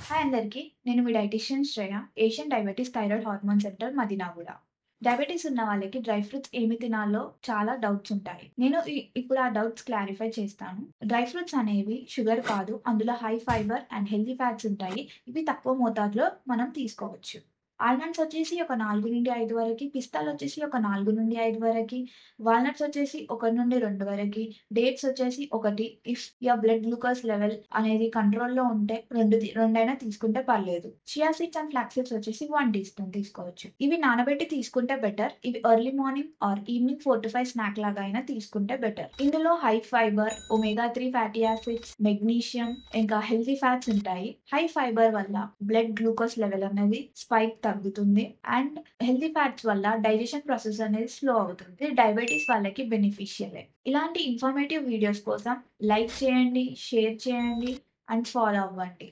Hi అందరికీ. నేను మీ dietitian Shreya. Asian diabetes thyroid hormone centre Madinaguda. Diabetes ఉన్న వాళ్ళకి డ్రై ఫ్రూట్స్ ఏమి తినాలో చాలా డౌట్స్ ఉంటాయి. నేను ఇప్పుడు ఆ డౌట్స్ క్లారిఫై చేస్తాను. డ్రై ఫ్రూట్స్ అనేవి షుగర్ కాదు. అందులో high fibre and healthy fats ఉంటాయి. ఇవి తక్కువ మోతాదులో మనం తీసుకోవచ్చు. ఆల్మండ్స్ వచ్చేసి ఒక 4-5 వరకి, పిస్తాలు వచ్చేసి ఒక 4-5 వరకి, వాల్నట్స్ వచ్చేసి 1-2 వరకి, డేట్స్ వచ్చేసి 1. If your blood glucose level అనేది కంట్రోల్‌లో ఉంటే రెండైనా తీసుకుంటే పర్లేదు. Chia seeds and flax seeds వచ్చేసి 1 టీ స్పూన్ తీసుకోవచ్చు. ఇవి నానబెట్టి తీసుకుంటే బెటర్. ఇవి early morning or evening 4-5 snack లాగా అయినా తీసుకుంటే బెటర్. ఇందులో high fibre, omega 3 fatty acids, magnesium ఇంకా హెల్తీ ఫ్యాట్స్ ఉంటాయి. హై ఫైబర్ వల్ల బ్లడ్ గ్లూకోజ్ లెవెల్ అనేది స్పైక్ తగ్గుతుంది. అండ్ హెల్తీ ఫ్యాట్స్ వల్ల డైజెషన్ ప్రాసెస్ అనేది స్లో అవుతుంది. ఇది డయాబెటిస్ వాళ్ళకి బెనిఫిషియలే. ఇలాంటి ఇన్ఫర్మేటివ్ వీడియోస్ కోసం లైక్ చేయండి, షేర్ చేయండి అండ్ ఫాలో అవ్వండి.